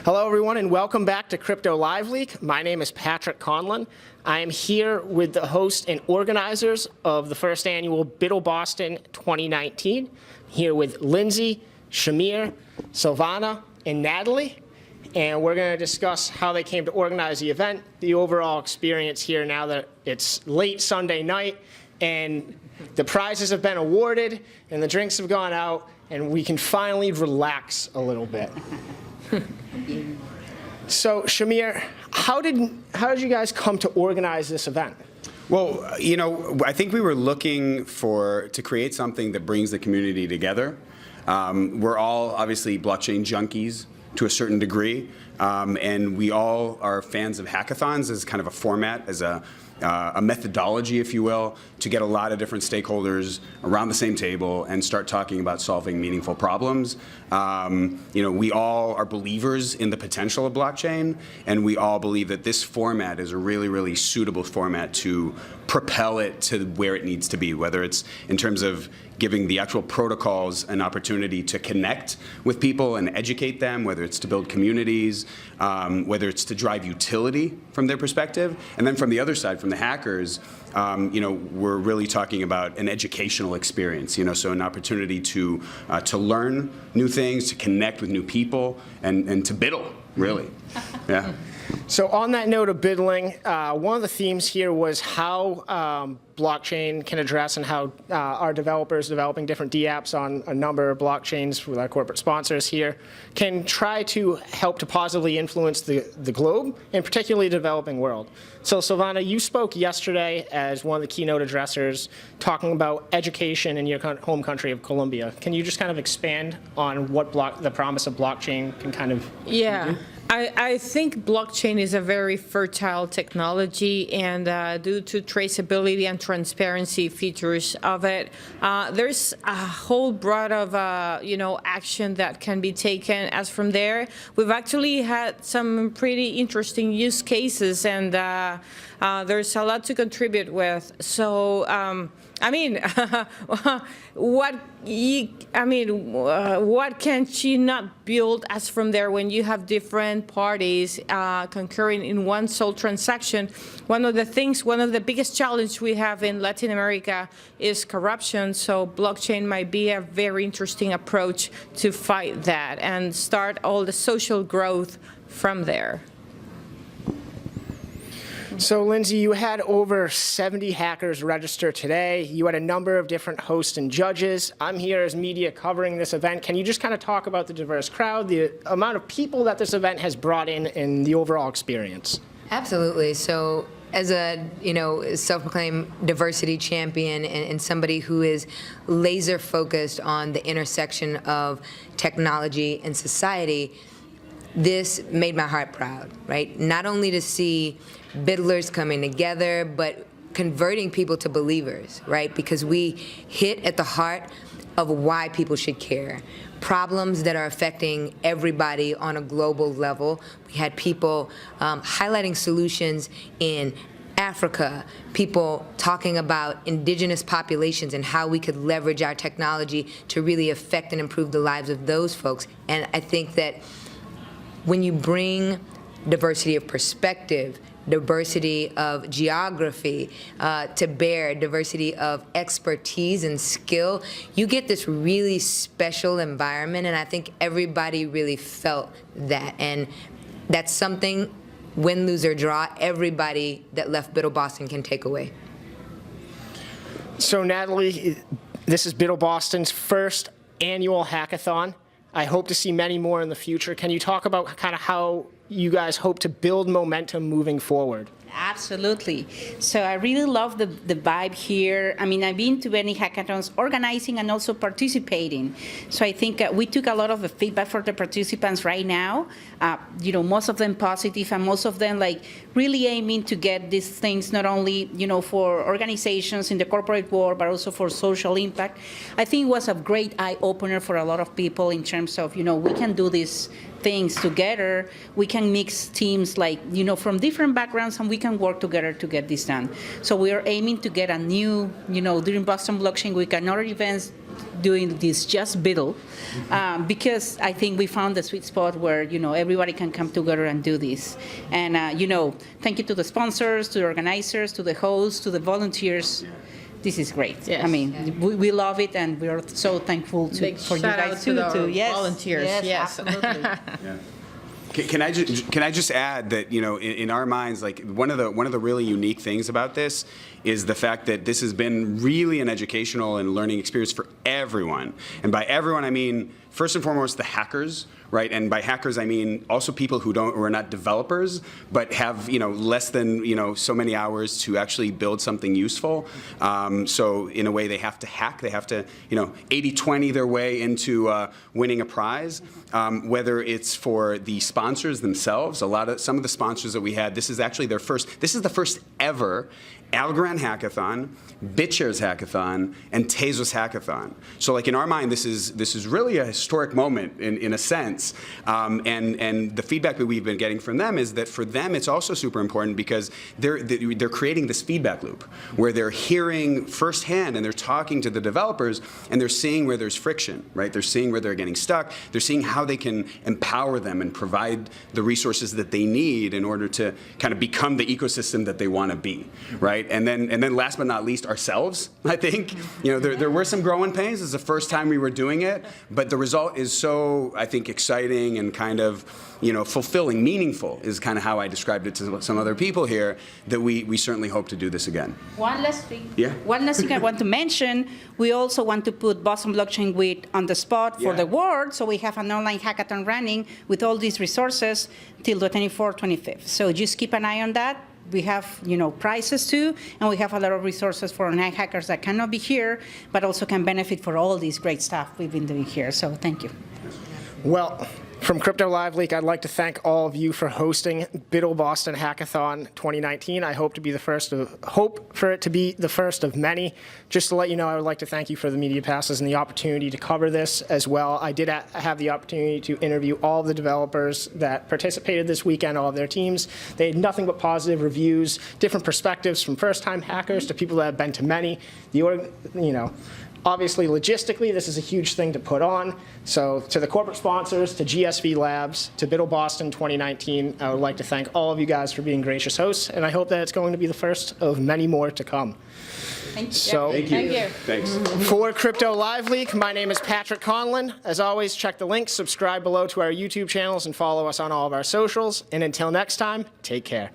Hello, everyone, and welcome back to CryptoLiveLeak. My name is Patrick Conlon. I am here with the hosts and organizers of the first annual BUIDLBoston 2019. Here with Lindsay, Shamir, Silvana, and Natalie. And we're going to discuss how they came to organize the event, the overall experience here now that it's late Sunday night, and the prizes have been awarded, and the drinks have gone out, and we can finally relax a little bit. So, Shamir, how did you guys come to organize this event? Well, you know, I think we were looking to create something that brings the community together. We're all obviously blockchain junkies to a certain degree, and we all are fans of hackathons as kind of a format, as a methodology, if you will, to get a lot of different stakeholders around the same table and start talking about solving meaningful problems. You know, we all are believers in the potential of blockchain, and we all believe that this format is a really, really suitable format to propel it to where it needs to be, whether it's in terms of giving the actual protocols an opportunity to connect with people and educate them, whether it's to build communities, whether it's to drive utility from their perspective. And then from the other side, from the hackers, you know, we're really talking about an educational experience, you know, so an opportunity to learn new things, to connect with new people, and to biddle, really. Yeah. So on that note of biddling, one of the themes here was how blockchain can address and how our developers developing different dApps on a number of blockchains with our corporate sponsors here can try to help to positively influence the globe, and particularly the developing world. So Silvana, you spoke yesterday as one of the keynote addressers talking about education in your home country of Colombia. Can you just kind of expand on what the promise of blockchain can kind of do? I think blockchain is a very fertile technology, and due to traceability and transparency features of it, there's a whole broad of you know, action that can be taken as from there. We've actually had some pretty interesting use cases, and there's a lot to contribute with. So I mean, what can you not build as from there when you have different parties concurring in one sole transaction? One of the biggest challenges we have in Latin America is corruption. So blockchain might be a very interesting approach to fight that and start all the social growth from there. So, Lindsay, you had over 70 hackers register today. You had a number of different hosts and judges. I'm here as media covering this event. Can you just kind of talk about the diverse crowd, the amount of people that this event has brought in, and the overall experience? Absolutely. So, as a self-proclaimed diversity champion and somebody who is laser focused on the intersection of technology and society, this made my heart proud, right? Not only to see biddlers coming together, but converting people to believers, right? Because we hit at the heart of why people should care. Problems that are affecting everybody on a global level. We had people highlighting solutions in Africa, people talking about indigenous populations and how we could leverage our technology to really affect and improve the lives of those folks. And I think that when you bring diversity of perspective, diversity of geography to bear, diversity of expertise and skill, you get this really special environment, and I think everybody really felt that. And that's something, win, lose, or draw, everybody that left BUIDLBoston can take away. So, Natalie, this is BUIDLBoston's first annual hackathon. I hope to see many more in the future. Can you talk about kind of how you guys hope to build momentum moving forward? Absolutely. So I really love the vibe here. I mean, I've been to many hackathons organizing and also participating. So I think we took a lot of the feedback for the participants right now. You know, most of them positive, and most of them like really aiming to get these things not only, you know, for organizations in the corporate world, but also for social impact. I think it was a great eye-opener for a lot of people in terms of, you know, we can do these things together. We can mix teams like, you know, from different backgrounds, and we can work together to get this done. So we are aiming to get a new, you know, during Boston Blockchain Week and other events doing this just BUIDL, because I think we found the sweet spot where, everybody can come together and do this. And, thank you to the sponsors, to the organizers, to the hosts, to the volunteers. This is great. Yes. I mean, we love it, and we're so thankful Big for you shout out guys to the yes, volunteers. Yes. absolutely. Can I just add that, in our minds, like one of the really unique things about this is the fact that this has been really an educational and learning experience for everyone. And by everyone, I mean first and foremost the hackers, right? And by hackers, I mean also people who are not developers, but have less than so many hours to actually build something useful. So in a way, they have to hack. They have to 80-20 their way into winning a prize. Whether it's for the sponsors themselves, some of the sponsors that we had, this is actually their first. This is the first ever Algorand Hackathon, BitShares Hackathon, and Tezos Hackathon. So, like in our mind, this is really a historic moment in a sense. And the feedback that we've been getting from them is that for them it's also super important because they're creating this feedback loop where they're hearing firsthand and they're talking to the developers and they're seeing where there's friction, right? They're seeing where they're getting stuck. They're seeing how they can empower them and provide the resources that they need in order to kind of become the ecosystem that they want to be, right? And then last but not least, ourselves, I think. There were some growing pains. It's the first time we were doing it, but the result is so, I think, exciting and kind of, fulfilling, meaningful is kind of how I described it to some other people here, that we certainly hope to do this again. One last thing. Yeah. One last thing I want to mention, we also want to put Boston Blockchain Week on the spot for Yeah. the world, so we have an online hackathon running with all these resources till the 24th, 25th. So just keep an eye on that. We have, prizes too, and we have a lot of resources for online hackers that cannot be here, but also can benefit for all this great stuff we've been doing here. So thank you. Well, from CryptoLiveLeak, I'd like to thank all of you for hosting BUIDLBoston Hackathon 2019. I hope for it to be the first of many. Just to let you know, I would like to thank you for the media passes and the opportunity to cover this as well. I did have the opportunity to interview all of the developers that participated this weekend, all of their teams. They had nothing but positive reviews, different perspectives from first-time hackers to people that have been to many. Obviously, logistically, this is a huge thing to put on. So to the corporate sponsors, to GSV Labs, to BUIDLBoston 2019, I would like to thank all of you guys for being gracious hosts, and I hope that it's going to be the first of many more to come. Thank you. So, Thank you. Thank you. Thanks. for CryptoLiveLeak, my name is Patrick Conlon. As always, check the links, subscribe below to our YouTube channels, and follow us on all of our socials. And until next time, take care.